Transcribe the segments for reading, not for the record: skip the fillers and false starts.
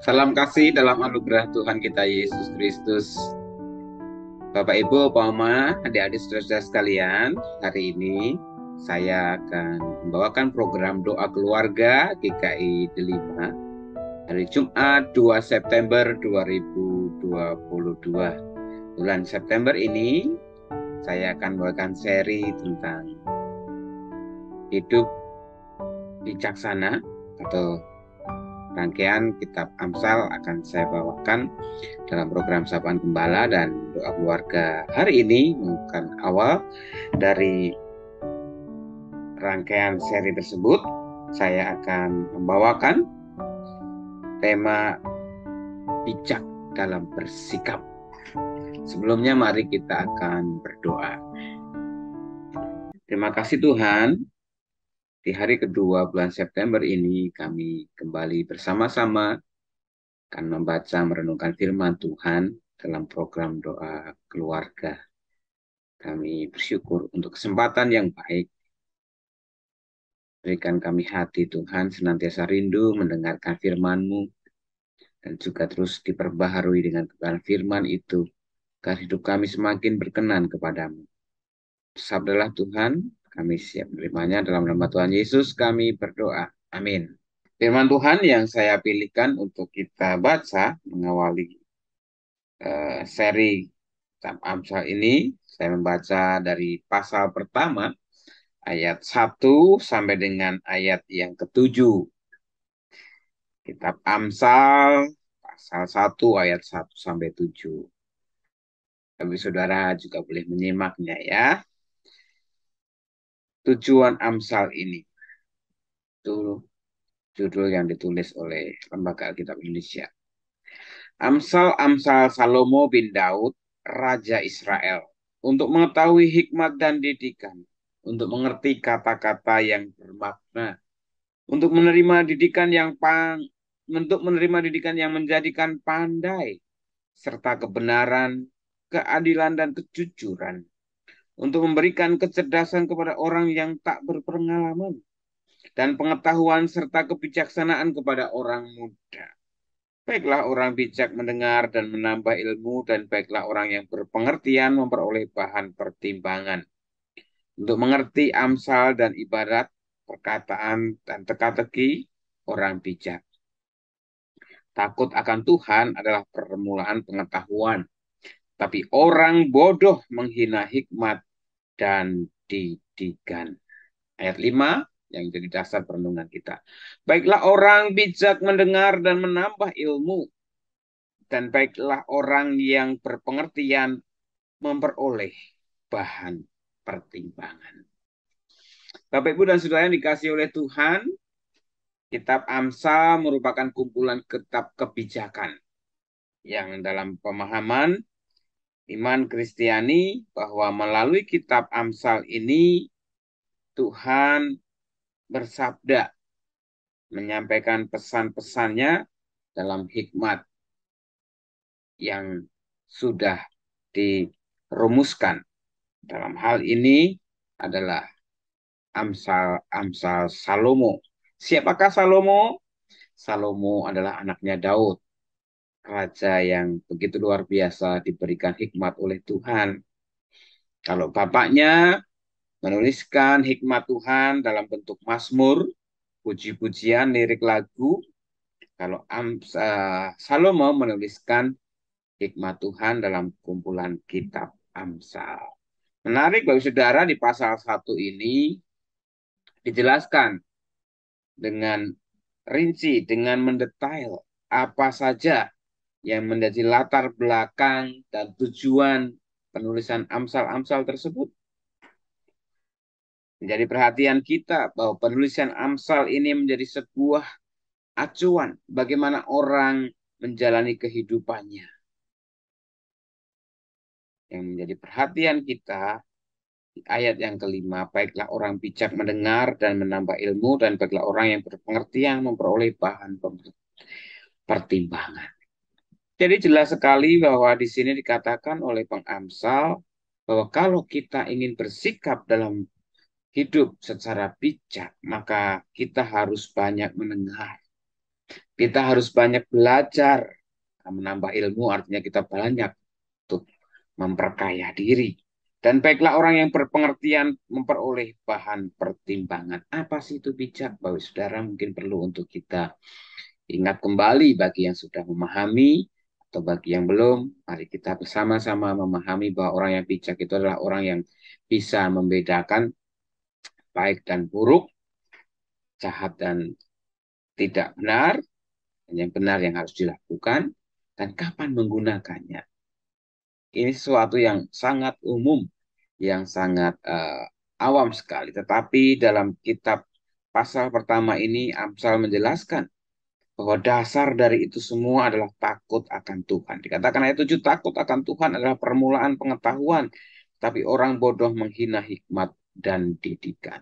Salam kasih dalam anugerah Tuhan kita Yesus Kristus. Bapak Ibu, Pak Oma, adik-adik saudara sekalian, hari ini saya akan membawakan program doa keluarga GKI Delima hari Jumat 2 September 2022. Bulan September ini saya akan membawakan seri tentang hidup bijaksana atau rangkaian kitab Amsal akan saya bawakan dalam program Sapaan Gembala dan Doa Keluarga. Hari ini bukan awal dari rangkaian seri tersebut. Saya akan membawakan tema bijak dalam bersikap. Sebelumnya mari kita akan berdoa. Terima kasih Tuhan. Di hari kedua bulan September ini kami kembali bersama-sama akan membaca merenungkan firman Tuhan dalam program doa keluarga. Kami bersyukur untuk kesempatan yang baik. Berikan kami hati Tuhan senantiasa rindu mendengarkan firman-Mu dan juga terus diperbaharui dengan kebenaran firman itu agar hidup kami semakin berkenan kepadamu. Sabdalah Tuhan, kami siap menerimanya dalam nama Tuhan Yesus kami berdoa. Amin. Firman Tuhan yang saya pilihkan untuk kita baca mengawali seri kitab Amsal ini, saya membaca dari pasal pertama ayat 1 sampai dengan ayat yang ke-7. Kitab Amsal pasal 1 ayat 1 sampai 7. Tapi saudara juga boleh menyimaknya ya. Tujuan Amsal ini. Itu judul yang ditulis oleh Lembaga Alkitab Indonesia. Amsal-amsal Salomo bin Daud, Raja Israel. Untuk mengetahui hikmat dan didikan. Untuk mengerti kata-kata yang bermakna. Untuk menerima didikan yang menjadikan pandai, serta kebenaran, keadilan, dan kejujuran, untuk memberikan kecerdasan kepada orang yang tak berpengalaman, dan pengetahuan serta kebijaksanaan kepada orang muda. Baiklah orang bijak mendengar dan menambah ilmu, dan baiklah orang yang berpengertian memperoleh bahan pertimbangan. Untuk mengerti amsal dan ibarat, perkataan dan teka-teki orang bijak. Takut akan Tuhan adalah permulaan pengetahuan. Tapi orang bodoh menghina hikmat dan didikan. Ayat 5 yang jadi dasar perenungan kita. Baiklah orang bijak mendengar dan menambah ilmu. Dan baiklah orang yang berpengertian memperoleh bahan pertimbangan. Bapak, Ibu, dan Saudara yang dikasihi oleh Tuhan, kitab Amsal merupakan kumpulan kitab kebijakan yang dalam pemahaman iman Kristiani bahwa melalui kitab Amsal ini Tuhan bersabda menyampaikan pesan-pesannya dalam hikmat yang sudah dirumuskan. Dalam hal ini adalah Amsal Salomo. Siapakah Salomo? Salomo adalah anaknya Daud, raja yang begitu luar biasa diberikan hikmat oleh Tuhan. Kalau bapaknya menuliskan hikmat Tuhan dalam bentuk mazmur, puji-pujian, lirik lagu, kalau Salomo menuliskan hikmat Tuhan dalam kumpulan kitab Amsal. Menarik bagi saudara, di pasal 1 ini dijelaskan dengan rinci, dengan mendetail apa saja yang menjadi latar belakang dan tujuan penulisan Amsal-Amsal tersebut. Menjadi perhatian kita bahwa penulisan Amsal ini menjadi sebuah acuan bagaimana orang menjalani kehidupannya. Yang menjadi perhatian kita di ayat yang kelima, baiklah orang bijak mendengar dan menambah ilmu, dan baiklah orang yang berpengertian memperoleh bahan pertimbangan. Jadi jelas sekali bahwa di sini dikatakan oleh pengamsal bahwa kalau kita ingin bersikap dalam hidup secara bijak, maka kita harus banyak mendengar. Kita harus banyak belajar. Menambah ilmu artinya kita banyak untuk memperkaya diri. Dan baiklah orang yang berpengertian memperoleh bahan pertimbangan. Apa sih itu bijak? Bapak Saudara mungkin perlu untuk kita ingat kembali bagi yang sudah memahami atau bagi yang belum. Mari kita bersama-sama memahami bahwa orang yang bijak itu adalah orang yang bisa membedakan baik dan buruk, jahat dan tidak benar, dan yang benar yang harus dilakukan, dan kapan menggunakannya. Ini sesuatu yang sangat umum, yang sangat awam sekali. Tetapi dalam kitab pasal pertama ini, Amsal menjelaskan bahwa dasar dari itu semua adalah takut akan Tuhan. Dikatakan ayat 7, takut akan Tuhan adalah permulaan pengetahuan, tapi orang bodoh menghina hikmat dan didikan.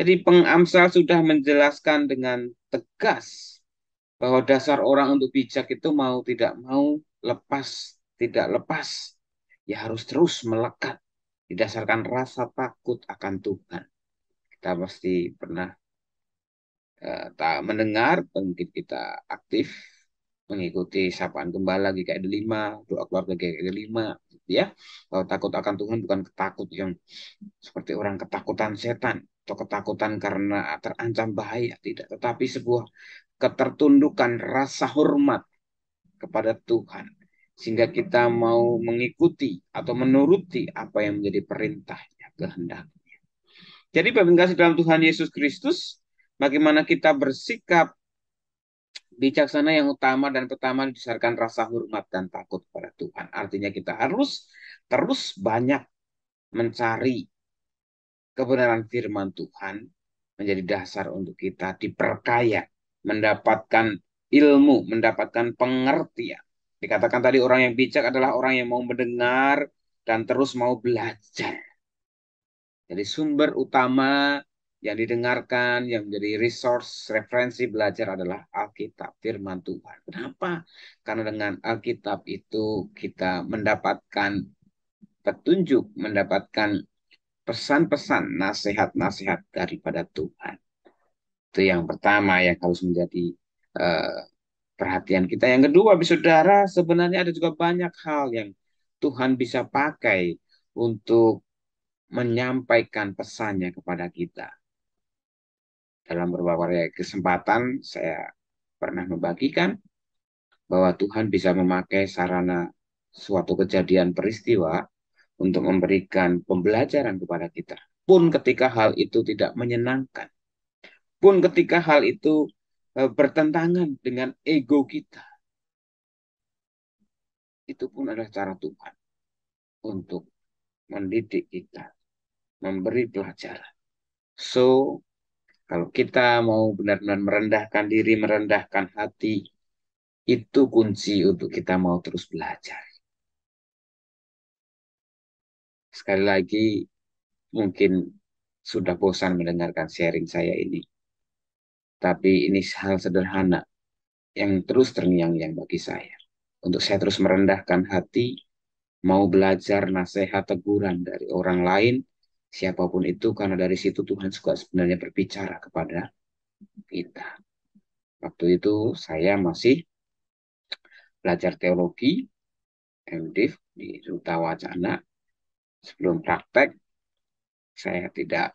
Jadi pengamsal sudah menjelaskan dengan tegas bahwa dasar orang untuk bijak itu mau tidak mau, lepas tidak lepas, ya harus terus melekat didasarkan rasa takut akan Tuhan. Kita pasti pernah tak mendengar, mungkin kita aktif mengikuti sapaan gembala GKI 5, doa keluarga GKI 5, ya. Bahwa takut akan Tuhan bukan ketakut yang seperti orang ketakutan setan atau ketakutan karena terancam bahaya, tidak, tetapi sebuah ketertundukan rasa hormat kepada Tuhan sehingga kita mau mengikuti atau menuruti apa yang menjadi perintahnya, kehendak. Jadi Bapak kasih dalam Tuhan Yesus Kristus, bagaimana kita bersikap bijaksana yang utama dan pertama didasarkan rasa hormat dan takut kepada Tuhan. Artinya kita harus terus banyak mencari kebenaran firman Tuhan menjadi dasar untuk kita diperkaya, mendapatkan ilmu, mendapatkan pengertian. Dikatakan tadi orang yang bijak adalah orang yang mau mendengar dan terus mau belajar. Jadi sumber utama yang didengarkan, yang menjadi resource, referensi belajar adalah Alkitab, firman Tuhan. Kenapa? Karena dengan Alkitab itu kita mendapatkan petunjuk, mendapatkan pesan-pesan, nasihat-nasihat daripada Tuhan. Itu yang pertama yang harus menjadi uh, perhatian kita. Yang kedua, saudara, sebenarnya ada juga banyak hal yang Tuhan bisa pakai untuk menyampaikan pesannya kepada kita. Dalam beberapa kesempatan saya pernah membagikan bahwa Tuhan bisa memakai sarana suatu kejadian peristiwa untuk memberikan pembelajaran kepada kita. Pun ketika hal itu tidak menyenangkan. Pun ketika hal itu bertentangan dengan ego kita. Itu pun adalah cara Tuhan untuk mendidik kita, memberi pelajaran. So, kalau kita mau benar-benar merendahkan diri, merendahkan hati, itu kunci untuk kita mau terus belajar. Sekali lagi, mungkin sudah bosan mendengarkan sharing saya ini. Tapi ini hal sederhana yang terus terngiang-ngiang bagi saya. Untuk saya terus merendahkan hati, mau belajar nasihat teguran dari orang lain, siapapun itu, karena dari situ Tuhan juga sebenarnya berbicara kepada kita. Waktu itu saya masih belajar teologi, MDiv di Duta Wacana. Sebelum praktek, saya tidak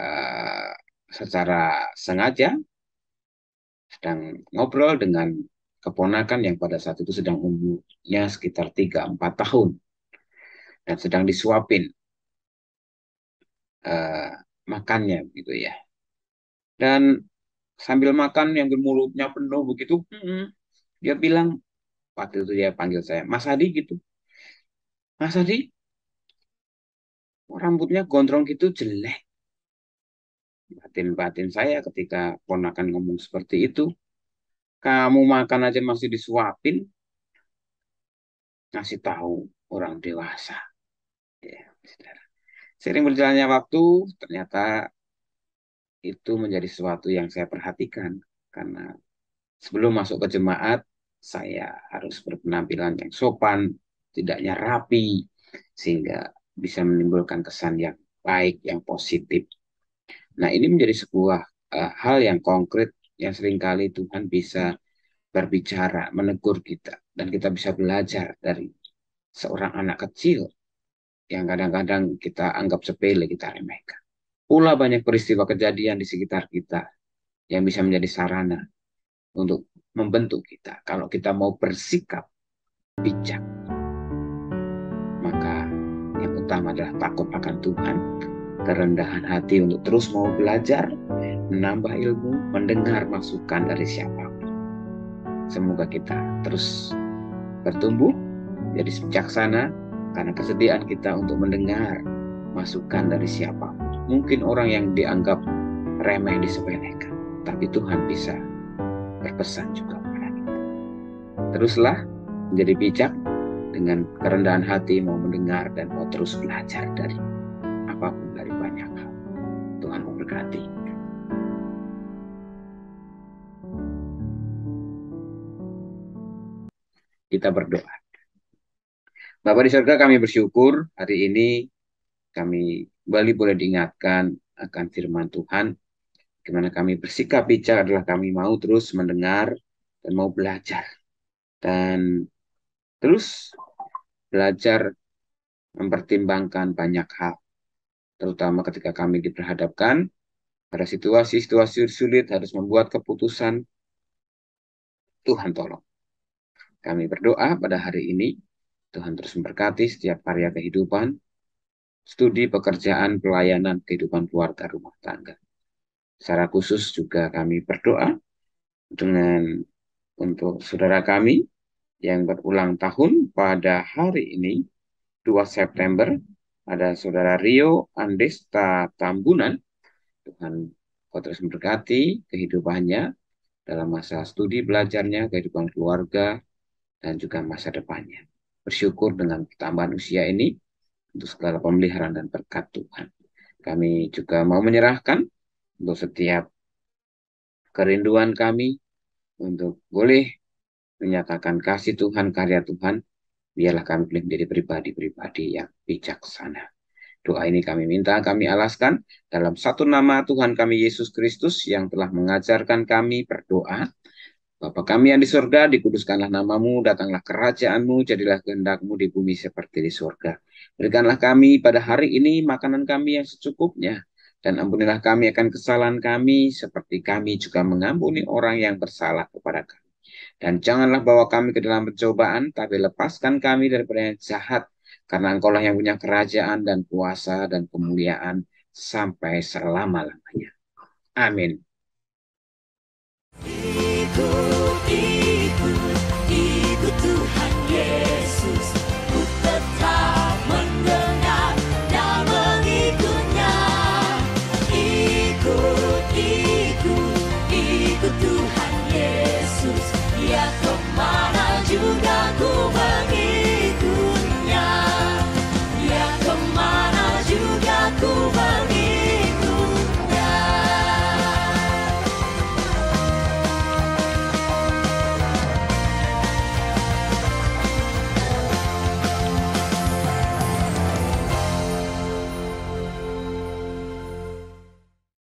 uh, secara sengaja sedang ngobrol dengan keponakan yang pada saat itu sedang umurnya sekitar 3-4 tahun dan sedang disuapin uh, makannya gitu ya. Dan sambil makan yang mulutnya penuh begitu, dia bilang, waktu itu dia panggil saya, Mas Adi gitu. Mas Adi, rambutnya gondrong gitu jelek. Batin-batin saya ketika ponakan ngomong seperti itu, kamu makan aja masih disuapin, ngasih tahu orang dewasa. Ya, saudara. Sering berjalannya waktu, ternyata itu menjadi sesuatu yang saya perhatikan. Karena sebelum masuk ke jemaat, saya harus berpenampilan yang sopan, tidaknya rapi, sehingga bisa menimbulkan kesan yang baik, yang positif. Nah, ini menjadi sebuah hal yang konkret yang seringkali Tuhan bisa berbicara, menegur kita. Dan kita bisa belajar dari seorang anak kecil yang kadang-kadang kita anggap sepele, kita remehkan. Pula banyak peristiwa kejadian di sekitar kita yang bisa menjadi sarana untuk membentuk kita. Kalau kita mau bersikap bijak, maka yang utama adalah takut akan Tuhan, kerendahan hati untuk terus mau belajar, menambah ilmu, mendengar masukan dari siapapun. Semoga kita terus bertumbuh, jadi bijaksana, karena kesediaan kita untuk mendengar masukan dari siapapun. Mungkin orang yang dianggap remeh disepelekan, tapi Tuhan bisa berpesan juga kepada kita. Teruslah menjadi bijak dengan kerendahan hati, mau mendengar dan mau terus belajar dari apapun, dari banyak hal. Tuhan memberkati. Kita berdoa. Bapa di surga, kami bersyukur hari ini kami kembali boleh diingatkan akan firman Tuhan, di mana kami bersikap bijak adalah kami mau terus mendengar dan mau belajar. Dan terus belajar mempertimbangkan banyak hal, terutama ketika kami diperhadapkan pada situasi-situasi sulit harus membuat keputusan. Tuhan tolong. Kami berdoa pada hari ini, Tuhan terus memberkati setiap karya kehidupan, studi, pekerjaan, pelayanan, kehidupan keluarga, rumah tangga. Secara khusus juga kami berdoa untuk saudara kami yang berulang tahun pada hari ini, 2 September, ada saudara Rio Andesta Tambunan. Tuhan kau terus memberkati kehidupannya dalam masa studi belajarnya, kehidupan keluarga, dan juga masa depannya. Bersyukur dengan tambahan usia ini untuk segala pemeliharaan dan berkat Tuhan. Kami juga mau menyerahkan untuk setiap kerinduan kami untuk boleh menyatakan kasih Tuhan, karya Tuhan. Biarlah kami boleh menjadi pribadi-pribadi yang bijaksana. Doa ini kami minta, kami alaskan dalam satu nama Tuhan kami Yesus Kristus yang telah mengajarkan kami berdoa. Bapa kami yang di surga, dikuduskanlah namamu, datanglah kerajaanmu, jadilah kehendakmu di bumi seperti di surga. Berikanlah kami pada hari ini makanan kami yang secukupnya, dan ampunilah kami akan kesalahan kami, seperti kami juga mengampuni orang yang bersalah kepada kami. Dan janganlah bawa kami ke dalam pencobaan, tapi lepaskan kami daripada yang jahat, karena Engkaulah yang punya kerajaan dan kuasa dan kemuliaan sampai selama-lamanya. Amin.